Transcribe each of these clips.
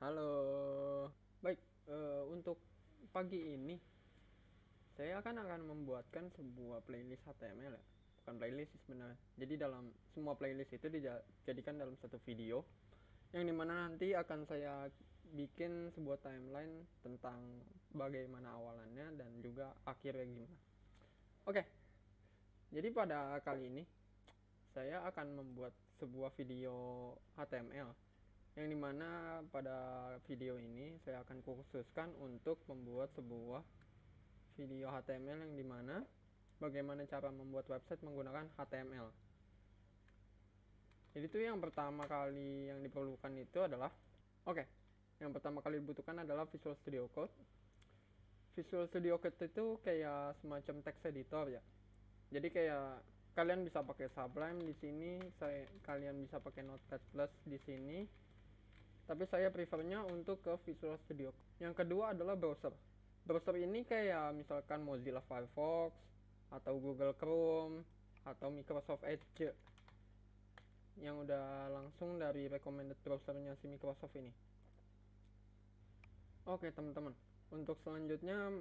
Halo. Baik, untuk pagi ini saya akan membuatkan sebuah playlist HTML ya. Bukan playlist sih sebenarnya. Jadi dalam semua playlist itu dijadikan dalam satu video yang dimana nanti akan saya bikin sebuah timeline tentang bagaimana awalannya dan juga akhirnya gimana. Oke, jadi pada kali ini saya akan membuat sebuah video HTML yang dimana pada video ini saya akan khususkan untuk membuat sebuah video HTML yang dimana bagaimana cara membuat website menggunakan HTML. Jadi itu yang pertama kali yang diperlukan itu adalah yang pertama kali dibutuhkan adalah Visual Studio Code. Visual Studio Code itu kayak semacam text editor ya. Jadi kayak kalian bisa pakai Sublime di sini, kalian bisa pakai Notepad Plus di sini. Tapi saya prefernya untuk ke Visual Studio. Yang kedua adalah browser. Browser ini kayak misalkan Mozilla Firefox atau Google Chrome atau Microsoft Edge yang udah langsung dari recommended browsernya si Microsoft ini. Oke teman-teman, untuk selanjutnya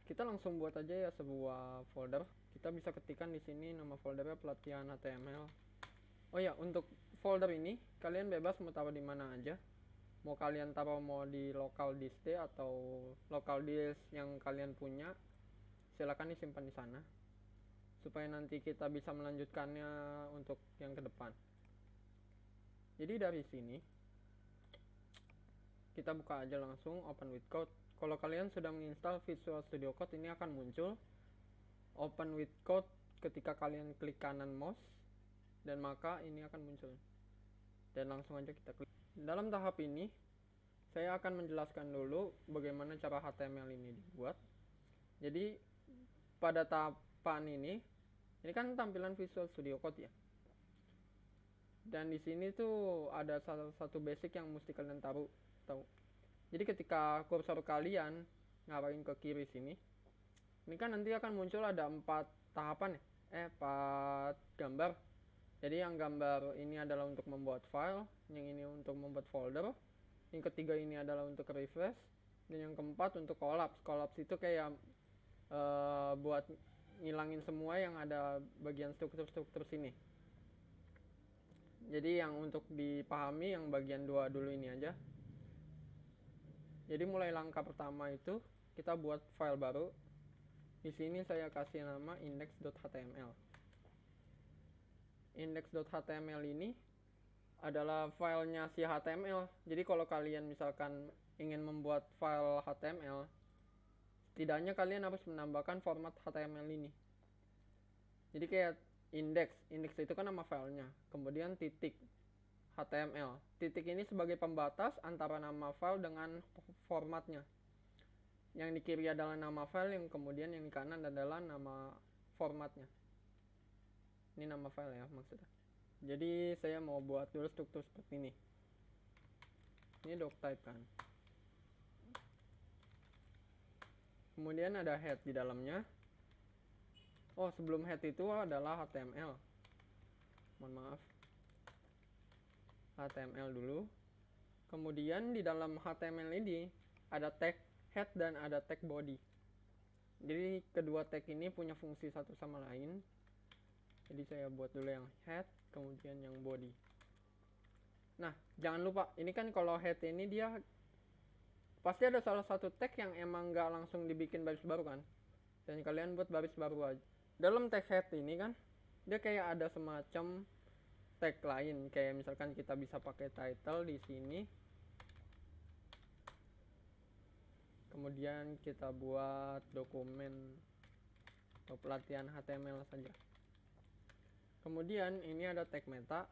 kita langsung buat aja ya sebuah folder. Kita bisa ketikkan di sini nama foldernya pelatihan HTML. Oh ya, untuk folder ini kalian bebas mau taruh di mana aja. Mau kalian taruh mau di local disk atau local disk yang kalian punya, silakan disimpan di sana supaya nanti kita bisa melanjutkannya untuk yang ke depan. Jadi dari sini kita buka aja langsung Open with Code. Kalau kalian sudah menginstal Visual Studio Code, ini akan muncul Open with Code ketika kalian klik kanan mouse, dan maka ini akan muncul. Dan langsung aja kita klik. Dalam tahap ini saya akan menjelaskan dulu bagaimana cara HTML ini dibuat. Jadi pada tahapan ini kan tampilan Visual Studio Code ya. Dan di sini tuh ada salah satu basic yang mesti kalian tahu. Jadi ketika kursor kalian ngarahin ke kiri sini, ini kan nanti akan muncul ada 4 tahapan ya, 4 gambar. Jadi yang gambar ini adalah untuk membuat file, yang ini untuk membuat folder, yang ketiga ini adalah untuk refresh, dan yang keempat untuk collapse. Collapse itu kayak buat ngilangin semua yang ada bagian struktur-struktur sini. Jadi yang untuk dipahami yang bagian 2 dulu ini aja. Jadi mulai langkah pertama itu kita buat file baru. Di sini saya kasih nama index.html. Index.html ini adalah filenya si HTML. Jadi kalau kalian misalkan ingin membuat file HTML, setidaknya kalian harus menambahkan format HTML ini. Jadi kayak index itu kan nama filenya, kemudian titik HTML. Titik ini sebagai pembatas antara nama file dengan formatnya. Yang di kiri adalah nama file, yang kemudian yang di kanan adalah nama formatnya. Ini nama file ya maksudnya. Jadi saya mau buat dulu struktur seperti ini. Ini doctype kan. Kemudian ada head di dalamnya. Oh, sebelum head itu adalah HTML. Mohon maaf. HTML dulu. Kemudian di dalam HTML ini ada tag head dan ada tag body. Jadi kedua tag ini punya fungsi satu sama lain. Jadi saya buat dulu yang head, kemudian yang body. Nah, jangan lupa, ini kan kalau head ini dia pasti ada salah satu tag yang emang nggak langsung dibikin baris baru kan. Dan kalian buat baris baru aja. Dalam tag head ini kan, dia kayak ada semacam tag lain, kayak misalkan kita bisa pakai title di sini. Kemudian kita buat dokumen atau pelatihan HTML saja. Kemudian ini ada tag meta.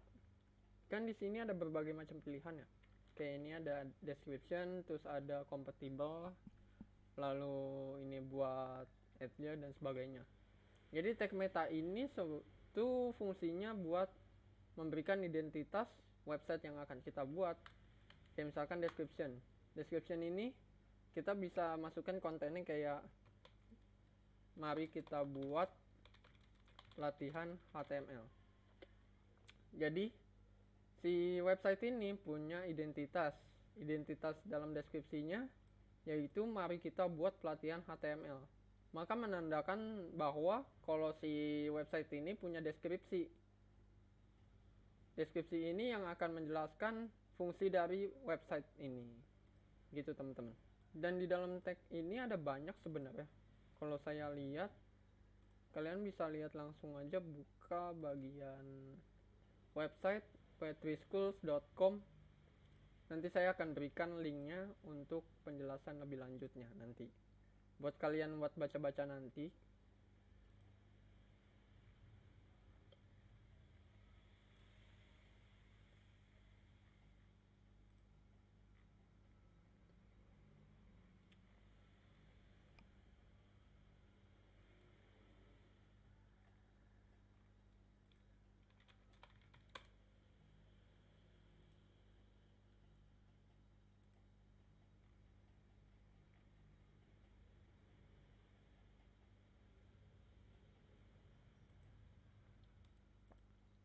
Kan di sini ada berbagai macam pilihan ya. Kayak ini ada description, terus ada compatible, lalu ini buat add-nya dan sebagainya. Jadi tag meta ini itu fungsinya buat memberikan identitas website yang akan kita buat. Kayak misalkan description. Description ini kita bisa masukkan kontennya kayak mari kita buat latihan HTML. Jadi si website ini punya identitas identitas dalam deskripsinya, yaitu mari kita buat pelatihan HTML. Maka menandakan bahwa kalau si website ini punya deskripsi. Deskripsi ini yang akan menjelaskan fungsi dari website ini. Gitu teman-teman. Dan di dalam tag ini ada banyak sebenarnya. Kalau saya lihat, kalian bisa lihat langsung aja, buka bagian website petrischools.com. Nanti saya akan berikan linknya untuk penjelasan lebih lanjutnya nanti. Buat kalian buat baca-baca nanti.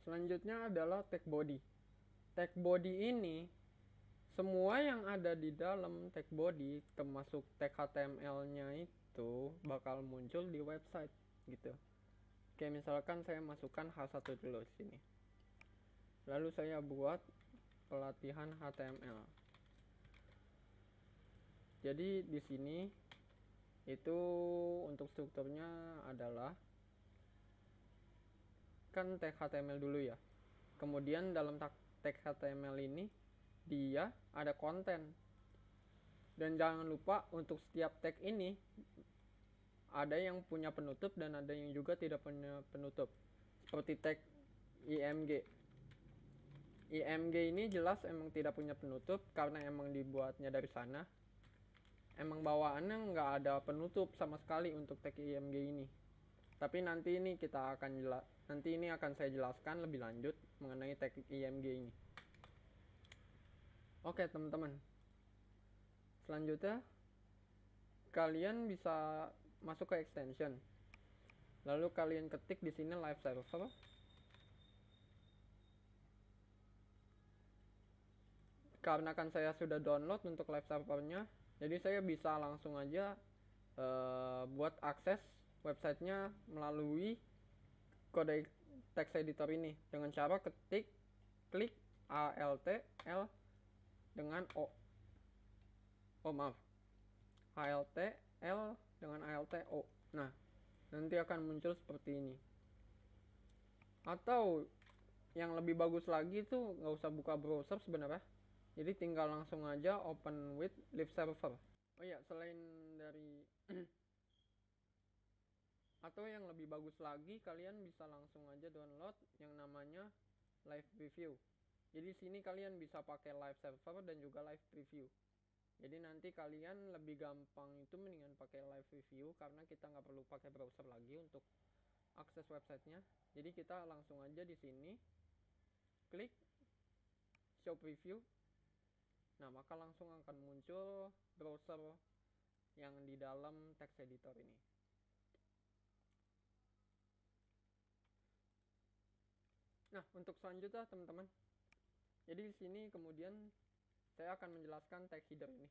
Selanjutnya adalah tag body. Tag body ini, semua yang ada di dalam tag body termasuk tag HTML-nya itu bakal muncul di website gitu. Kayak misalkan saya masukkan H1 dulu sini. Lalu saya buat pelatihan HTML. Jadi di sini itu untuk strukturnya adalah kan tag HTML dulu ya. Kemudian dalam tag HTML ini dia ada konten. Dan jangan lupa untuk setiap tag ini ada yang punya penutup dan ada yang juga tidak punya penutup. Seperti tag IMG. IMG ini jelas emang tidak punya penutup karena emang dibuatnya dari sana. Emang bawaannya nggak ada penutup sama sekali untuk tag IMG ini. Tapi nanti ini akan saya jelaskan lebih lanjut mengenai tag IMG ini. Oke teman-teman. Selanjutnya kalian bisa masuk ke extension. Lalu kalian ketik di sini live server. Karena kan saya sudah download untuk live servernya, jadi saya bisa langsung aja buat akses websitenya melalui kode text editor ini dengan cara klik alt l dengan alt l dengan alt o. Nah, nanti akan muncul seperti ini. Atau yang lebih bagus lagi tuh nggak usah buka browser sebenarnya. Jadi tinggal langsung aja open with live server. Oh ya, selain dari atau yang lebih bagus lagi, kalian bisa langsung aja download yang namanya live preview. Jadi sini kalian bisa pakai live server dan juga live preview. Jadi nanti kalian lebih gampang itu mendingan pakai live preview karena kita nggak perlu pakai browser lagi untuk akses websitenya. Jadi kita langsung aja di sini klik show preview. Nah, maka langsung akan muncul browser yang di dalam text editor ini. Nah, untuk selanjutnya teman-teman. Jadi di sini kemudian saya akan menjelaskan tag header ini.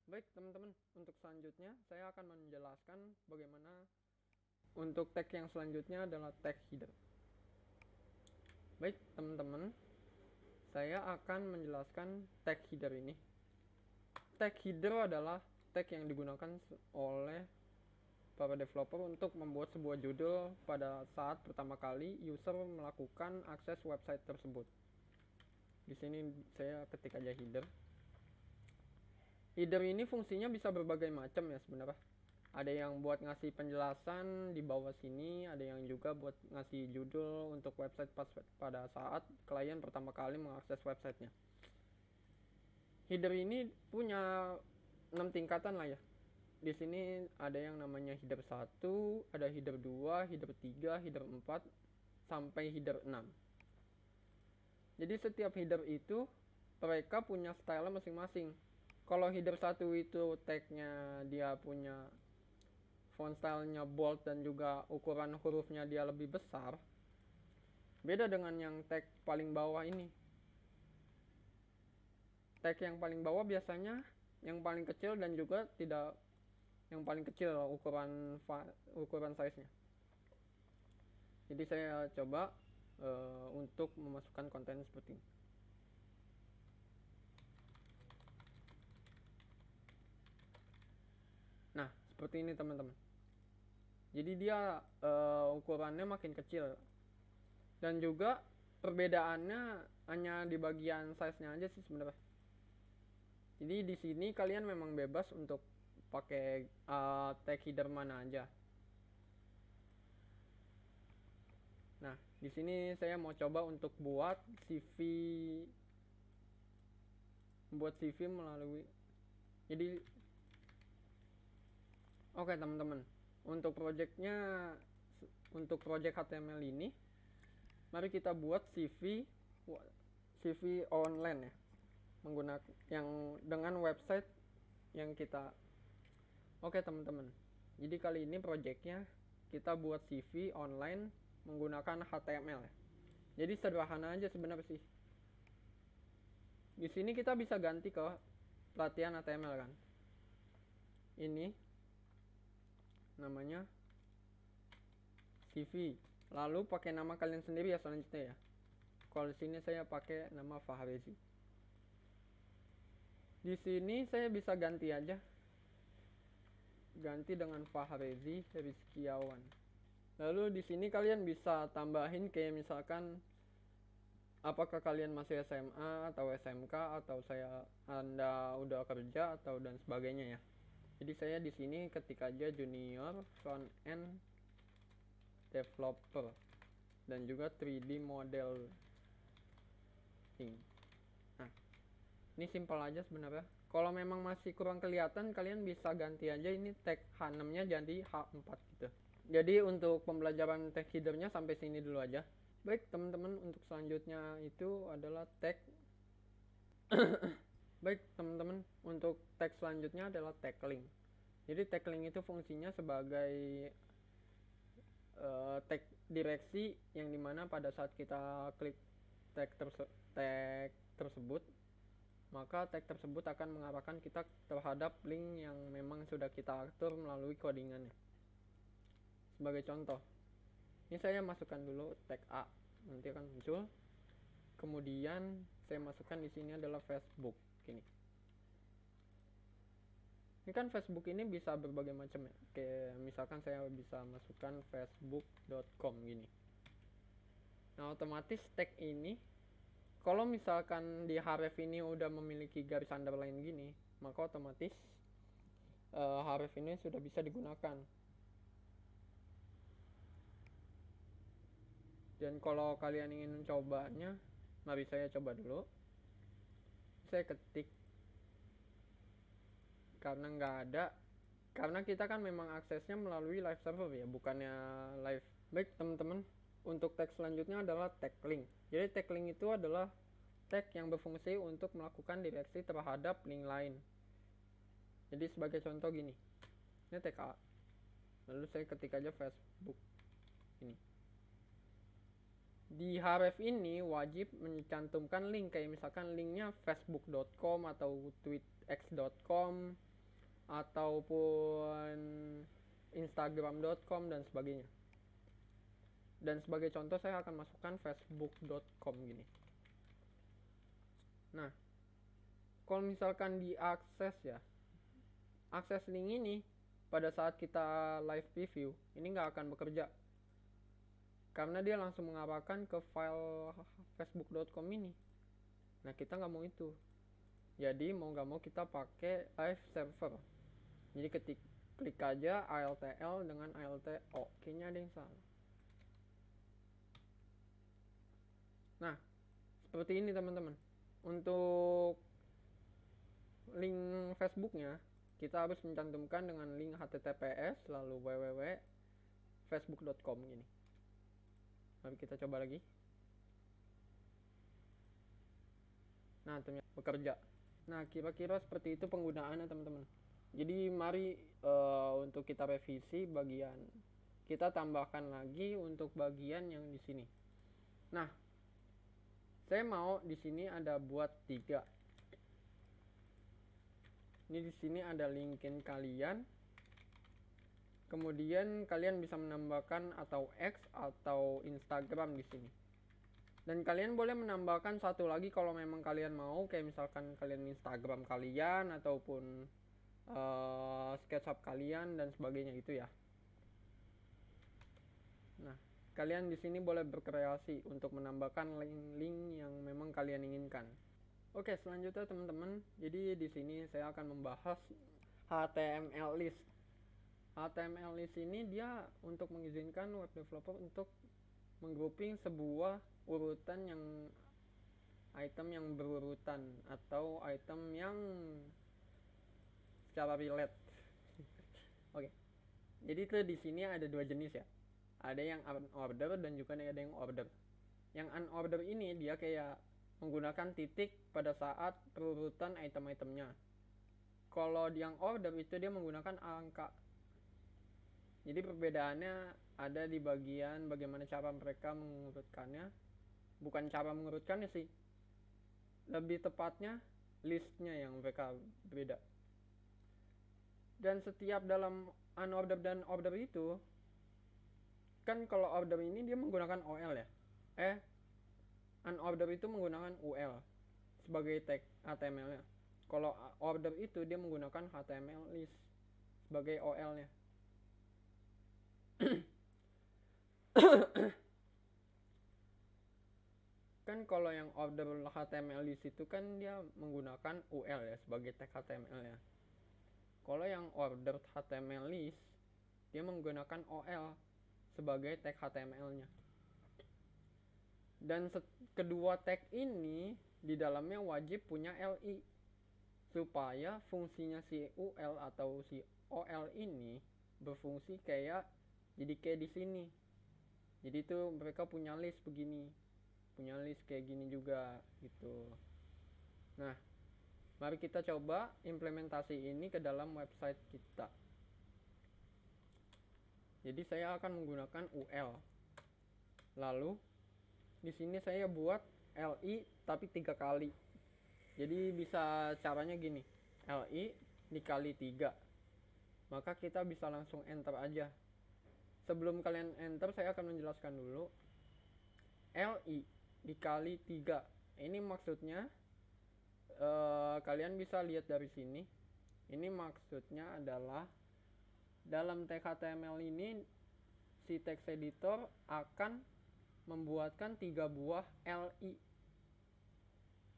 Baik teman-teman, untuk selanjutnya saya akan menjelaskan bagaimana untuk tag yang selanjutnya adalah tag header. Baik teman-teman, saya akan menjelaskan tag header ini. Tag header adalah tag yang digunakan oleh para developer untuk membuat sebuah judul pada saat pertama kali user melakukan akses website tersebut. Di sini saya ketik aja header. Header ini fungsinya bisa berbagai macam ya sebenarnya. Ada yang buat ngasih penjelasan di bawah sini, ada yang juga buat ngasih judul untuk website pada saat klien pertama kali mengakses websitenya. Header ini punya 6 tingkatan lah ya. Di sini ada yang namanya header 1, ada header 2, header 3, header 4, sampai header 6. Jadi setiap header itu mereka punya style masing-masing. Kalau header 1 itu tagnya dia punya font stylenya bold dan juga ukuran hurufnya dia lebih besar. Beda dengan yang tag paling bawah ini. tag yang paling bawah biasanya yang paling kecil dan juga tidak yang paling kecil ukuran size-nya. Jadi saya coba untuk memasukkan konten seperti ini. Nah, seperti ini teman-teman. Jadi dia ukurannya makin kecil. Dan juga perbedaannya hanya di bagian size-nya aja sih sebenarnya. Jadi di sini kalian memang bebas untuk pakai tag header mana aja. Nah, di sini saya mau coba untuk buat CV melalui. Jadi oke teman-teman, untuk project HTML ini, mari kita buat CV online ya, menggunakan yang dengan website yang kita. Oke teman-teman, jadi kali ini projectnya kita buat CV online menggunakan HTML ya. Jadi sederhana aja sebenarnya sih. Di sini kita bisa ganti ke pelatihan HTML kan. Ini namanya CV. Lalu pakai nama kalian sendiri ya selanjutnya ya. Kalau di sini saya pakai nama Fahrezi. Di sini saya bisa ganti aja. Ganti dengan Fahrezi Rizkiawan. Lalu di sini kalian bisa tambahin kayak misalkan apakah kalian masih SMA atau SMK atau Anda udah kerja atau dan sebagainya ya. Jadi saya di sini ketik aja junior front end developer dan juga 3D model. Nah, ini simpel aja sebenarnya. Kalau memang masih kurang kelihatan, kalian bisa ganti aja ini tag H6-nya jadi H4 gitu. Jadi untuk pembelajaran tag header-nya sampai sini dulu aja. Baik teman-teman, untuk selanjutnya itu adalah tag. Baik teman-teman, untuk tag selanjutnya adalah tag link. Jadi tag link itu fungsinya sebagai tag direksi yang dimana pada saat kita klik tag tersebut, maka tag tersebut akan mengarahkan kita terhadap link yang memang sudah kita atur melalui codingannya. Sebagai contoh, ini saya masukkan dulu tag A, nanti akan muncul. Kemudian saya masukkan di sini adalah Facebook ini. Ini kan Facebook ini bisa berbagai macam ya. Kayak misalkan saya bisa masukkan facebook.com gini. Nah, otomatis tag ini kalau misalkan di href ini udah memiliki garis underline gini, maka otomatis href ini sudah bisa digunakan. Dan kalau kalian ingin mencobanya, mari saya coba dulu. Saya ketik karena nggak ada, karena kita kan memang aksesnya melalui live server ya, bukannya live. Baik teman-teman, untuk tag selanjutnya adalah tag link. Jadi tag link itu adalah tag yang berfungsi untuk melakukan direksi terhadap link lain. Jadi sebagai contoh gini, ini tag A, lalu saya ketik aja Facebook ini. Di href ini wajib mencantumkan link, kayak misalkan linknya facebook.com atau tweetx.com ataupun instagram.com dan sebagainya. Dan sebagai contoh saya akan masukkan facebook.com gini. Nah, kalau misalkan diakses ya, akses link ini pada saat kita live preview ini nggak akan bekerja, karena dia langsung mengarahkan ke file facebook.com ini. Nah, kita nggak mau itu. Jadi mau nggak mau kita pakai live server. Jadi klik aja altl dengan alto. Kayaknya ada yang salah. Nah, seperti ini teman-teman. Untuk link Facebooknya kita harus mencantumkan dengan link https lalu www.facebook.com gini. Mari kita coba lagi. Nah, ternyata bekerja. Nah, kira-kira seperti itu penggunaannya teman-teman. Jadi mari untuk kita revisi bagian, kita tambahkan lagi untuk bagian yang di sini. Nah, saya mau di sini ada buat 3. Ini di sini ada linkin kalian. Kemudian kalian bisa menambahkan atau X atau Instagram di sini. Dan kalian boleh menambahkan satu lagi kalau memang kalian mau, kayak misalkan kalian Instagram kalian ataupun SketchUp kalian dan sebagainya gitu ya. Nah, kalian di sini boleh berkreasi untuk menambahkan link-link yang memang kalian inginkan. Oke, selanjutnya teman-teman. Jadi di sini saya akan membahas HTML list. HTML list ini dia untuk mengizinkan web developer untuk menggrouping sebuah urutan yang item yang berurutan atau item yang secara relate. Oke. Jadi itu di sini ada dua jenis ya. Ada yang unorder dan juga ada yang order. Yang unorder ini dia kayak menggunakan titik pada saat perurutan item-itemnya. Kalau yang order itu dia menggunakan angka. Jadi perbedaannya ada di bagian bagaimana cara mereka mengurutkannya. Bukan cara mengurutkannya sih, lebih tepatnya listnya yang mereka beda. Dan setiap dalam unorder dan order itu kan, kalau order ini dia menggunakan OL ya, unorder itu menggunakan UL sebagai tag HTML nya. Kalau order itu dia menggunakan HTML list sebagai OL nya. Kan kalau yang order HTML list itu kan dia menggunakan UL ya sebagai tag HTML ya. Kalau yang order HTML list dia menggunakan OL sebagai tag HTML nya. Dan kedua tag ini di dalamnya wajib punya LI supaya fungsinya si UL atau si OL ini berfungsi kayak di sini. Jadi itu mereka punya list begini, punya list kayak gini juga gitu. Nah, mari kita coba implementasi ini ke dalam website kita. Jadi saya akan menggunakan UL. Lalu di sini saya buat LI tapi 3 kali. Jadi bisa caranya gini, LI dikali 3. Maka kita bisa langsung enter aja. Sebelum kalian enter saya akan menjelaskan dulu. LI dikali 3. Ini maksudnya kalian bisa lihat dari sini. Ini maksudnya adalah dalam tag HTML ini si text editor akan membuatkan 3 buah LI.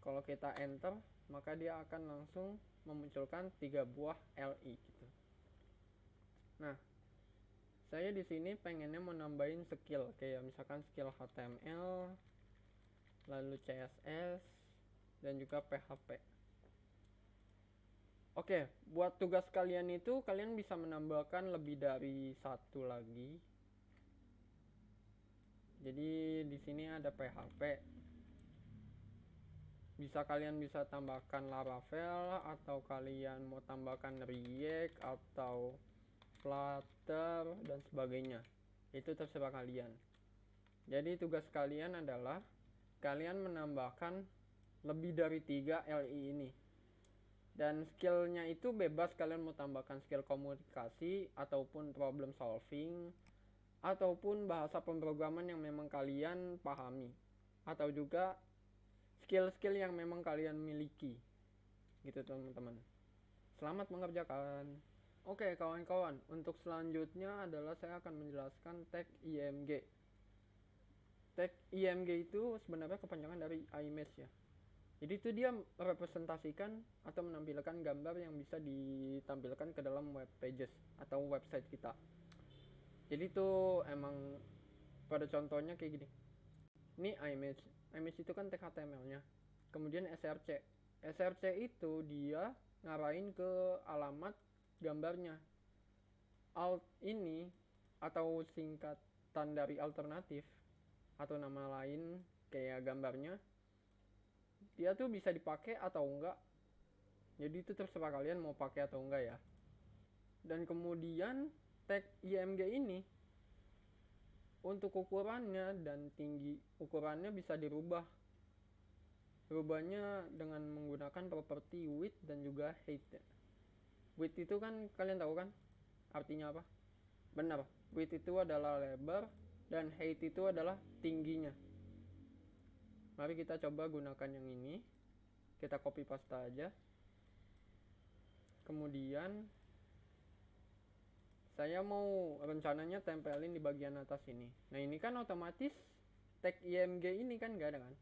Kalau kita enter, maka dia akan langsung memunculkan 3 buah LI gitu. Nah, saya di sini pengennya mau nambahin skill, kayak misalkan skill HTML, lalu CSS, dan juga PHP. Oke, buat tugas kalian itu kalian bisa menambahkan lebih dari satu lagi. Jadi di sini ada PHP. Kalian bisa tambahkan Laravel, atau kalian mau tambahkan React atau Flutter dan sebagainya. Itu terserah kalian. Jadi tugas kalian adalah kalian menambahkan lebih dari 3 LI ini. Dan skillnya itu bebas, kalian mau tambahkan skill komunikasi ataupun problem solving ataupun bahasa pemrograman yang memang kalian pahami, atau juga skill-skill yang memang kalian miliki gitu teman-teman. Selamat mengerjakan. Oke kawan-kawan, untuk selanjutnya adalah saya akan menjelaskan tag IMG. Tag IMG itu sebenarnya kepanjangan dari image ya. Jadi itu dia merepresentasikan atau menampilkan gambar yang bisa ditampilkan ke dalam web pages atau website kita. Jadi itu emang pada contohnya kayak gini. Ini image. Image itu kan tag HTML-nya. Kemudian src. src itu dia ngarahin ke alamat gambarnya. Alt ini atau singkatan dari alternatif atau nama lain kayak gambarnya, dia tuh bisa dipakai atau enggak. Jadi itu terserah kalian mau pakai atau enggak ya. Dan kemudian tag IMG ini untuk ukurannya dan tinggi ukurannya bisa dirubah. Rubahnya dengan menggunakan properti width dan juga height. Width itu kan kalian tahu kan artinya apa? Benar, width itu adalah lebar dan height itu adalah tingginya. Mari kita coba gunakan yang ini. Kita copy paste aja. Kemudian saya mau rencananya tempelin di bagian atas ini. Nah ini kan otomatis tag img ini kan nggak ada kan.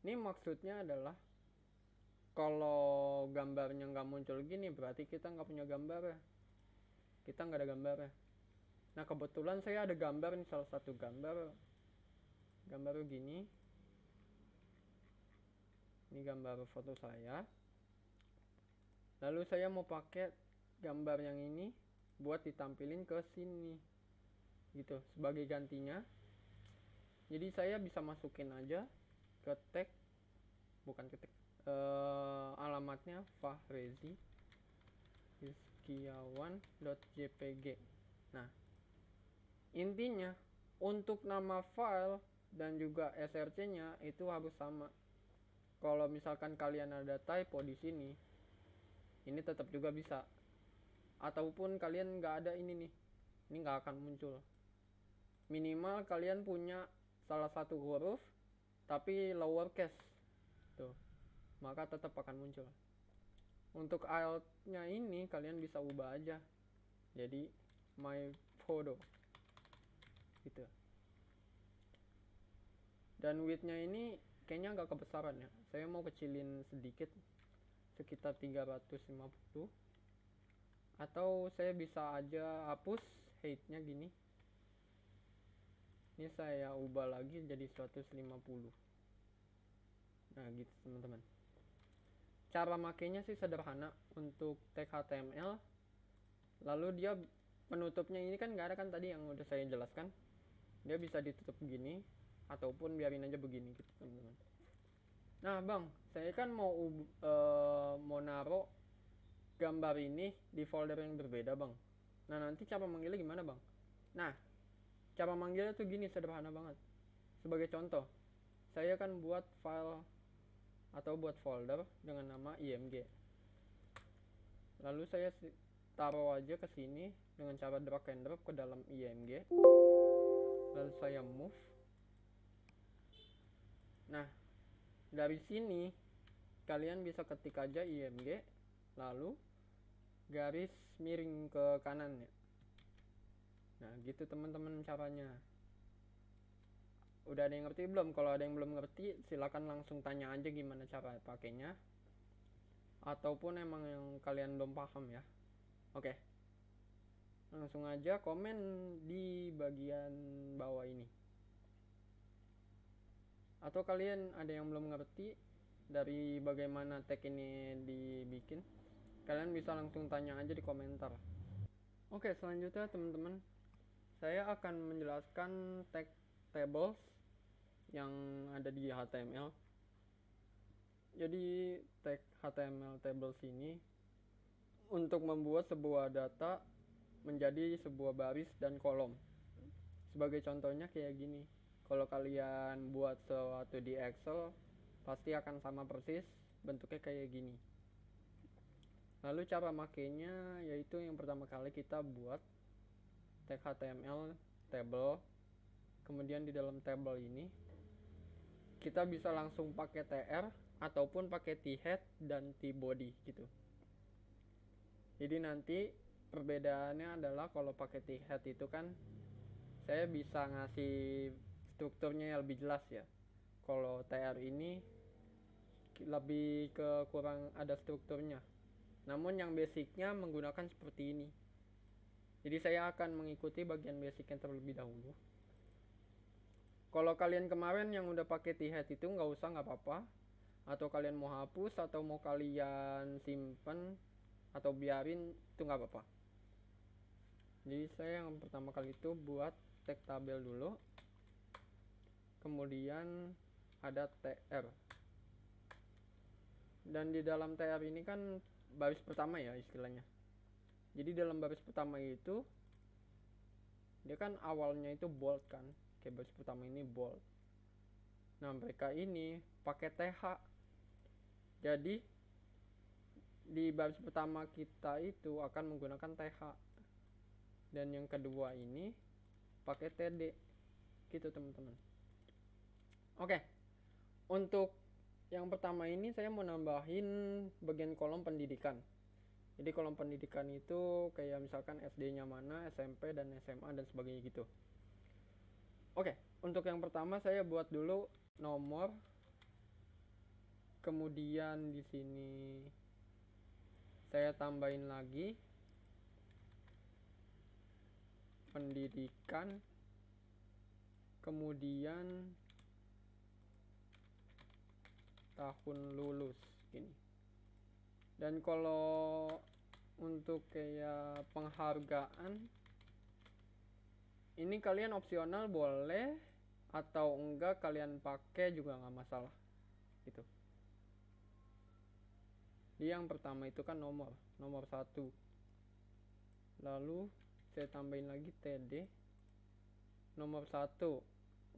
Ini maksudnya adalah kalau gambarnya nggak muncul gini berarti kita nggak punya gambar ya. Kita nggak ada gambar ya. Nah kebetulan saya ada gambar nih, salah satu gambar gini. Ini gambar foto saya. Lalu saya mau pakai gambar yang ini buat ditampilin ke sini gitu sebagai gantinya. Jadi saya bisa masukin aja ke tag, bukan ke tag, alamatnya Fahrezi Rizkiawan.jpg. Nah intinya untuk nama file dan juga src nya itu harus sama. Kalau misalkan kalian ada typo di sini, ini tetap juga bisa. Ataupun kalian nggak ada ini nggak akan muncul. Minimal kalian punya salah satu huruf tapi lowercase tuh, maka tetap akan muncul. Untuk alt-nya ini kalian bisa ubah aja jadi my photo gitu. Dan width-nya ini kayaknya agak kebesaran ya. Saya mau kecilin sedikit, sekitar 350. Atau saya bisa aja hapus height-nya gini. Ini saya ubah lagi jadi 150. Nah gitu teman-teman. Cara makainya sih sederhana. Untuk tag HTML, lalu dia penutupnya ini kan nggak ada kan tadi yang udah saya jelaskan. Dia bisa ditutup begini ataupun biarin aja begini gitu teman-teman. Nah bang, saya kan mau naruh gambar ini di folder yang berbeda bang. Nah nanti cara manggilnya gimana bang? Nah cara manggilnya tuh gini, sederhana banget. Sebagai contoh, saya kan buat file atau buat folder dengan nama img. Lalu saya taruh aja ke sini dengan cara drag and drop ke dalam img. Lalu saya move. Nah dari sini kalian bisa ketik aja img lalu garis miring ke kanan ya. Nah gitu teman-teman caranya. Udah ada yang ngerti belum? Kalau ada yang belum ngerti silakan langsung tanya aja gimana cara pakainya, ataupun emang yang kalian belum paham ya. Oke, langsung aja komen di bagian bawah ini. Atau kalian ada yang belum ngerti dari bagaimana tag ini dibikin, kalian bisa langsung tanya aja di komentar. Oke, selanjutnya teman-teman, saya akan menjelaskan tag tables yang ada di HTML. Jadi tag HTML tables ini untuk membuat sebuah data menjadi sebuah baris dan kolom. Sebagai contohnya kayak gini. Kalau kalian buat sesuatu di Excel, pasti akan sama persis, bentuknya kayak gini. Lalu cara makainya yaitu yang pertama kali kita buat tag HTML table. Kemudian di dalam table ini kita bisa langsung pakai tr ataupun pakai t-head dan t-body gitu. Jadi nanti perbedaannya adalah kalau pakai t-head itu kan saya bisa ngasih strukturnya yang lebih jelas ya. Kalau tr ini lebih ke kurang ada strukturnya. Namun yang basicnya menggunakan seperti ini. Jadi saya akan mengikuti bagian basicnya terlebih dahulu. Kalau kalian kemarin yang udah pakai t-head itu nggak usah, nggak apa-apa. Atau kalian mau hapus atau mau kalian simpen atau biarin itu nggak apa-apa. Jadi saya yang pertama kali itu buat tag tabel dulu. Kemudian ada tr. Dan di dalam tr ini kan baris pertama ya istilahnya. Jadi dalam baris pertama itu dia kan awalnya itu bold kan, kayak baris pertama ini bold. Nah mereka ini pakai th. Jadi di baris pertama kita itu akan menggunakan TH, dan yang kedua ini pakai TD gitu teman-teman. Oke, untuk yang pertama ini saya mau nambahin bagian kolom pendidikan. Jadi kolom pendidikan itu kayak misalkan SD-nya mana, SMP dan SMA dan sebagainya gitu. Oke, untuk yang pertama saya buat dulu nomor, kemudian di sini saya tambahin lagi pendidikan, kemudian tahun lulus gini. Dan kalau untuk kayak penghargaan ini kalian opsional, boleh atau enggak kalian pakai juga nggak masalah gitu. Di yang pertama itu kan nomor 1, lalu saya tambahin lagi TD nomor 1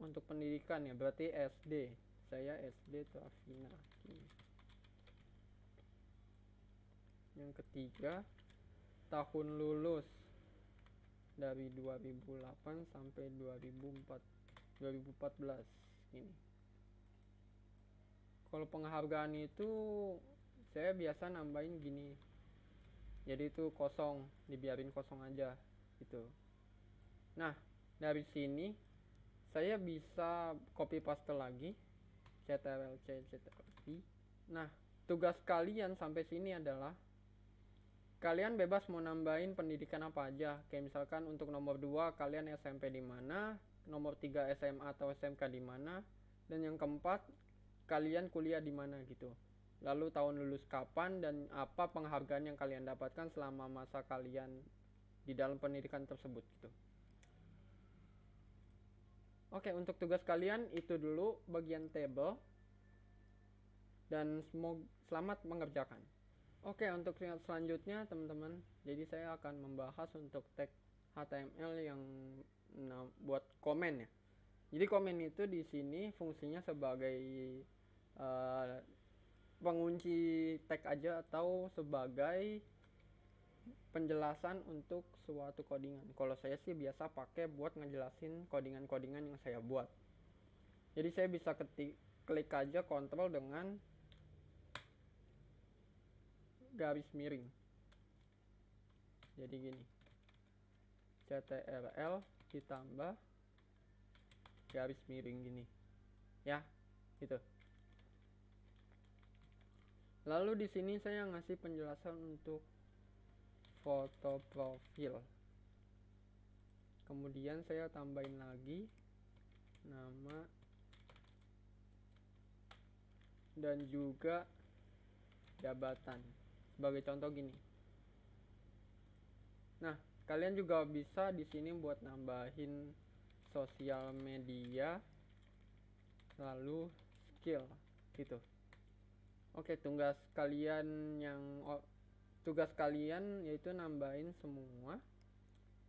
untuk pendidikan ya, berarti SD, saya SD Tuafina. Yang ketiga tahun lulus dari 2008 sampai 2014 ini. Kalau penghargaan itu saya biasa nambahin gini, jadi itu kosong, dibiarin kosong aja gitu. Nah dari sini saya bisa copy paste lagi, CTRL-C, CTRL-V. Nah tugas kalian sampai sini adalah kalian bebas mau nambahin pendidikan apa aja. Kayak misalkan untuk nomor 2 kalian SMP di mana, nomor 3 SMA atau SMK di mana, dan yang keempat kalian kuliah di mana gitu. Lalu tahun lulus kapan dan apa penghargaan yang kalian dapatkan selama masa kalian di dalam pendidikan tersebut gitu. Oke, untuk tugas kalian itu dulu bagian table, dan selamat mengerjakan. Oke, untuk selanjutnya teman-teman, jadi saya akan membahas untuk tag HTML yang buat komen ya. Jadi komen itu di sini fungsinya sebagai pengunci tag aja atau sebagai penjelasan untuk suatu codingan. Kalau saya sih biasa pakai buat ngejelasin codingan-codingan yang saya buat. Jadi saya bisa klik aja kontrol dengan garis miring, jadi gini, CTRL ditambah garis miring gini ya gitu. Lalu di sini saya ngasih penjelasan untuk foto profil, kemudian saya tambahin lagi nama dan juga jabatan. Sebagai contoh gini. Nah, kalian juga bisa di sini buat nambahin sosial media, lalu skill gitu. Oke, tugas kalian yaitu nambahin semua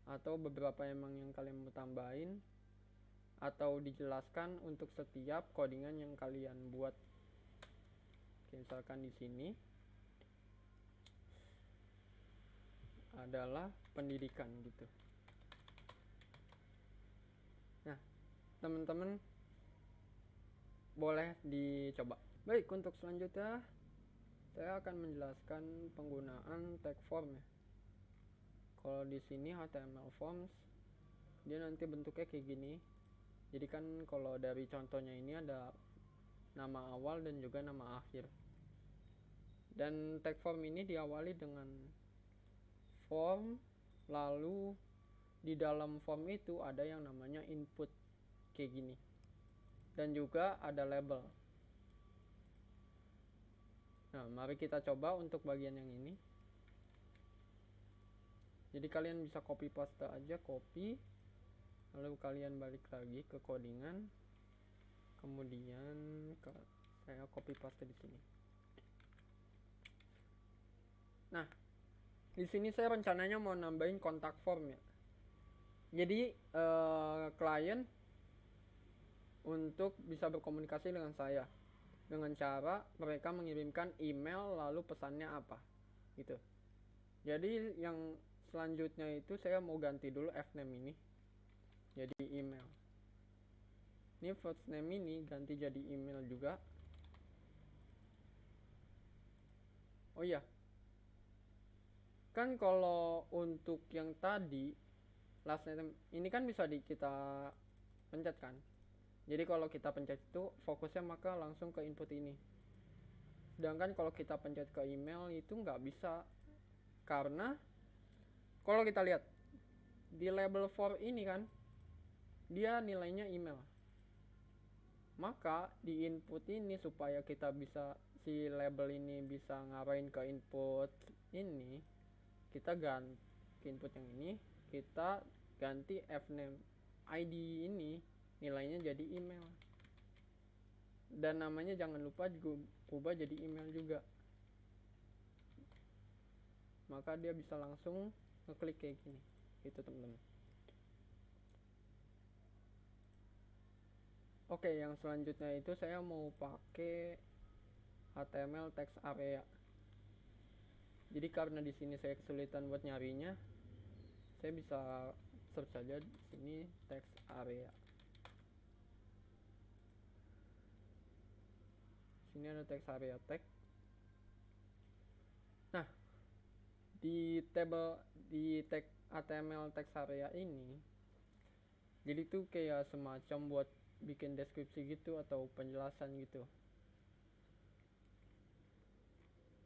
atau beberapa emang yang kalian mau tambahin, atau dijelaskan untuk setiap codingan yang kalian buat. Oke, misalkan di sini adalah pendidikan gitu. Nah, teman-teman boleh dicoba. Baik, untuk selanjutnya saya akan menjelaskan penggunaan tag form ya. Kalau di sini HTML forms, dia nanti bentuknya kayak gini. Jadi kan kalau dari contohnya ini ada nama awal dan juga nama akhir. Dan tag form ini diawali dengan form, lalu di dalam form itu ada yang namanya input kayak gini, dan juga ada label. Nah, mari kita coba untuk bagian yang ini. Jadi kalian bisa copy paste aja, copy, lalu kalian balik lagi ke codingan, kemudian saya copy paste di sini. Nah, di sini saya rencananya mau nambahin kontak form ya. Jadi klien untuk bisa berkomunikasi dengan saya dengan cara mereka mengirimkan email lalu pesannya apa. gitu. Jadi yang selanjutnya itu saya mau ganti dulu fname ini jadi email. Ini first name ini ganti jadi email juga. Oh iya, kan kalau untuk yang tadi last name ini kan bisa kita pencet kan. Jadi kalau kita pencet itu fokusnya maka langsung ke input ini. Sedangkan kalau kita pencet ke email itu nggak bisa, karena kalau kita lihat di label for ini kan dia nilainya email. Maka di input ini supaya kita bisa si label ini bisa ngarahin ke input ini, kita ganti ke input yang ini, kita ganti fname id ini nilainya jadi email. Dan namanya jangan lupa ubah jadi email juga. Maka dia bisa langsung ngeklik kayak gini. Gitu teman-teman. Oke, yang selanjutnya itu saya mau pakai HTML text area. Jadi karena di sini saya kesulitan buat nyarinya, saya bisa search saja di sini text area. Sini ada text area tag. Nah, di table di tag HTML text area ini, jadi itu kayak semacam buat bikin deskripsi gitu atau penjelasan gitu.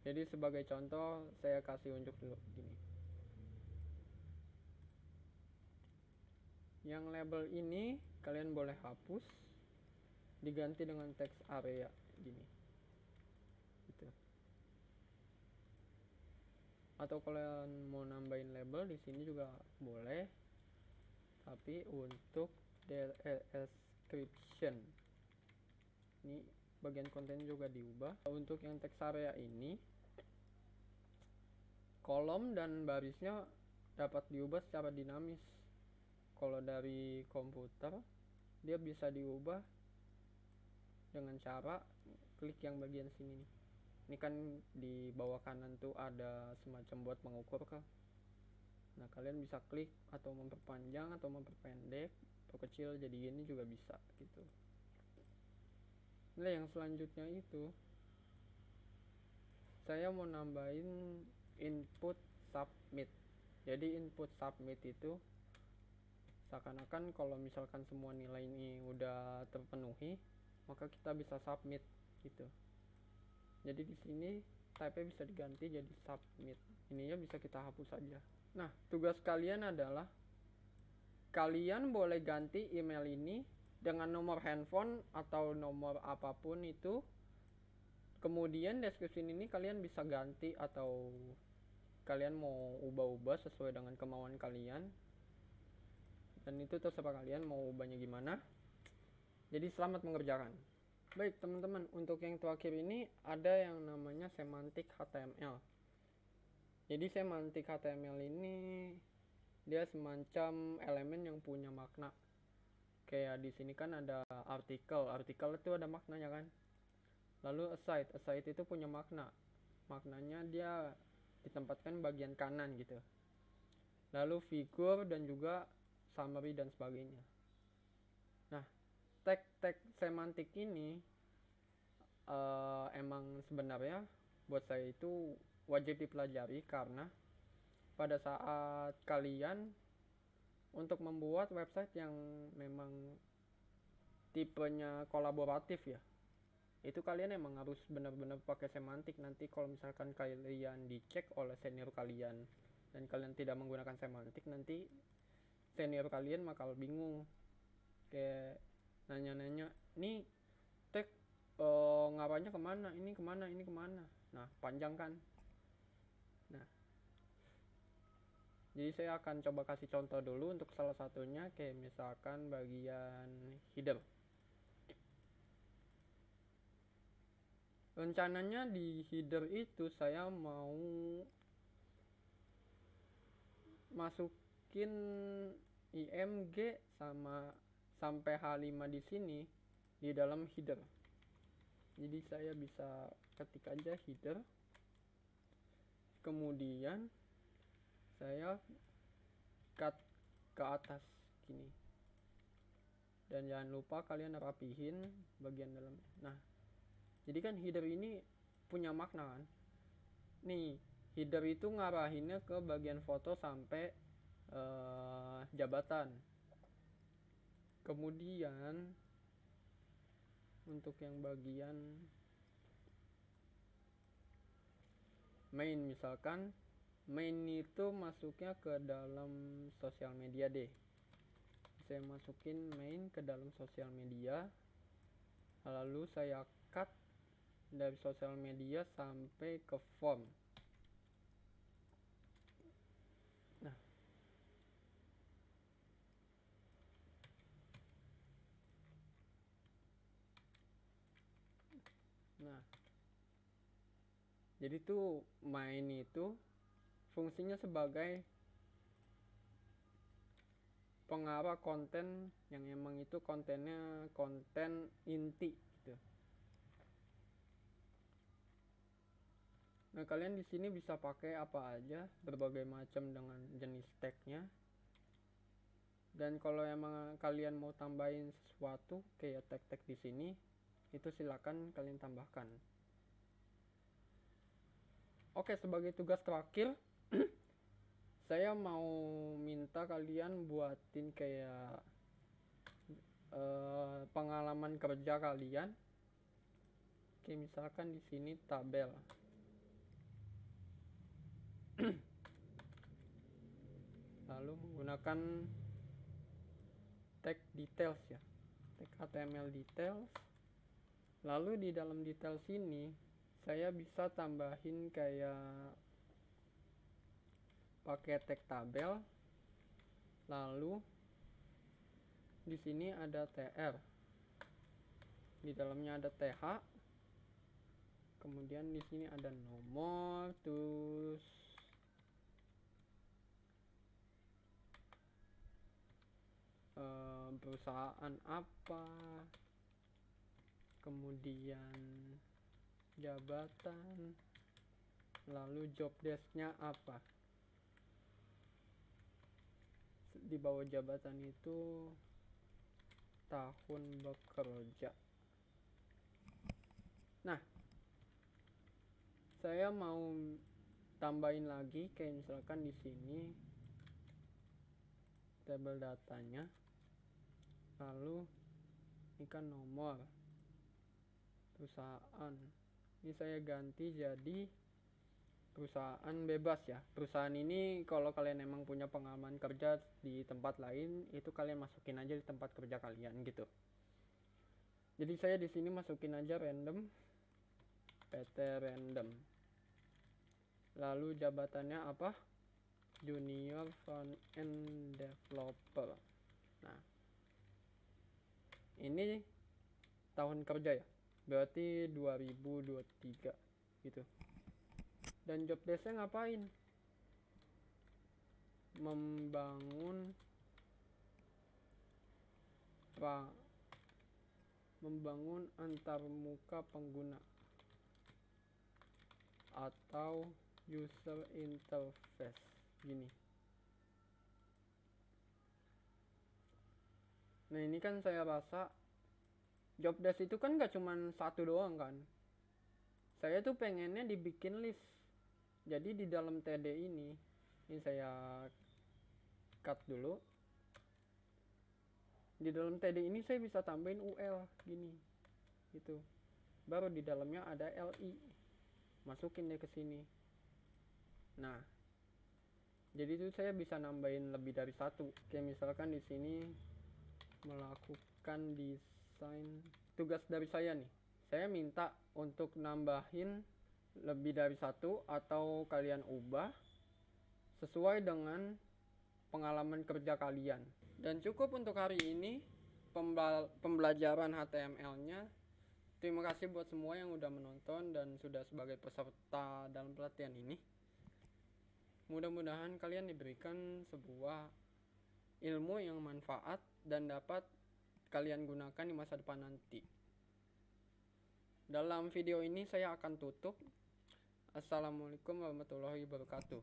Jadi sebagai contoh saya kasih unjuk dulu gini. Yang label ini kalian boleh hapus, diganti dengan text area gini. Gitu. Atau kalian mau nambahin label di sini juga boleh. Tapi untuk description ini bagian konten juga diubah. Untuk yang text area ini kolom dan barisnya dapat diubah secara dinamis. Kalau dari komputer dia bisa diubah dengan cara klik yang bagian sini nih. Ini kan di bawah kanan tuh ada semacam buat mengukur kan. Nah kalian bisa klik atau memperpanjang atau memperpendek atau kecil jadi gini juga bisa gitu. Nah yang selanjutnya itu saya mau nambahin input submit. Jadi input submit itu seakan-akan kalau misalkan semua nilai ini udah terpenuhi, maka kita bisa submit gitu. Jadi di sini type-nya bisa diganti jadi submit. Ininya bisa kita hapus saja. Nah, tugas kalian adalah kalian boleh ganti email ini dengan nomor handphone atau nomor apapun itu. Kemudian deskripsi ini kalian bisa ganti atau kalian mau ubah-ubah sesuai dengan kemauan kalian. Dan itu terserah kalian mau ubahnya gimana. Jadi selamat mengerjakan. Baik teman-teman, untuk yang terakhir ini ada yang namanya semantik HTML. Jadi semantik HTML ini dia semacam elemen yang punya makna. Kayak di sini kan ada artikel itu ada maknanya kan. Lalu aside itu punya makna. Maknanya dia ditempatkan bagian kanan gitu. Lalu figur dan juga summary dan sebagainya. Nah, tag semantik ini emang sebenarnya buat saya itu wajib dipelajari karena pada saat kalian untuk membuat website yang memang tipenya kolaboratif ya, itu kalian emang harus benar-benar pakai semantik. Nanti kalau misalkan kalian dicek oleh senior kalian dan kalian tidak menggunakan semantik, nanti senior kalian bakal bingung kayak nanya-nanya nih tag ngarahnya kemana, ini kemana. Nah panjang kan. Nah jadi saya akan coba kasih contoh dulu untuk salah satunya, kayak misalkan bagian header. Rencananya di header itu saya mau masukin img sama sampai H5 di sini di dalam header. Jadi saya bisa ketik aja header. kemudian saya cut ke atas gini, dan jangan lupa kalian rapihin bagian dalam. Nah, jadi kan header ini punya makna kan. Nih, header itu ngarahinnya ke bagian foto sampai jabatan. Kemudian untuk yang bagian main, misalkan main itu masuknya ke dalam sosial media deh. Saya masukin main ke dalam sosial media, lalu saya cut dari sosial media sampai ke form. Nah, jadi tuh main itu fungsinya sebagai pengarah konten yang emang itu kontennya konten inti gitu. Nah, kalian di sini bisa pakai apa aja, berbagai macam dengan jenis tagnya. Dan kalau emang kalian mau tambahin sesuatu kayak tag-tag di sini, itu silakan kalian tambahkan. Oke, sebagai tugas terakhir saya mau minta kalian buatin kayak pengalaman kerja kalian. Oke, misalkan di sini tabel. Lalu menggunakan tag details ya, tag HTML details. Lalu di dalam details ini saya bisa tambahin kayak pakai tag tabel. Lalu di sini ada tr, di dalamnya ada th, kemudian di sini ada nomor, terus perusahaan apa, kemudian jabatan, lalu job desk-nya apa. Di bawah jabatan itu tahun bekerja. Nah, saya mau tambahin lagi kayak misalkan di sini tabel datanya, lalu ini kan nomor perusahaan, ini saya ganti jadi perusahaan bebas ya. Perusahaan ini kalau kalian emang punya pengalaman kerja di tempat lain, itu kalian masukin aja di tempat kerja kalian gitu. Jadi saya di sini masukin aja random, PT random. Lalu jabatannya apa? Junior front end developer. Nah, ini tahun kerja ya, berarti 2023 gitu. Dan job desk-nya ngapain? Membangun antarmuka pengguna atau user interface gini. Nah, ini kan saya rasa job desk itu kan gak cuman satu doang kan. Saya tuh pengennya dibikin list. Jadi di dalam TD ini saya cut dulu. Di dalam TD ini saya bisa tambahin UL gini gitu. Baru di dalamnya ada LI, masukin deh ke sini. Nah, jadi itu saya bisa nambahin lebih dari satu. Kayak misalkan di sini melakukan desain. Tugas dari saya nih, saya minta untuk nambahin lebih dari satu atau kalian ubah sesuai dengan pengalaman kerja kalian. Dan cukup untuk hari ini pembelajaran HTML-nya. Terima kasih buat semua yang udah menonton dan sudah sebagai peserta dalam pelatihan ini. Mudah-mudahan kalian diberikan sebuah ilmu yang manfaat dan dapat kalian gunakan di masa depan nanti. Dalam video ini saya akan tutup. Assalamualaikum warahmatullahi wabarakatuh.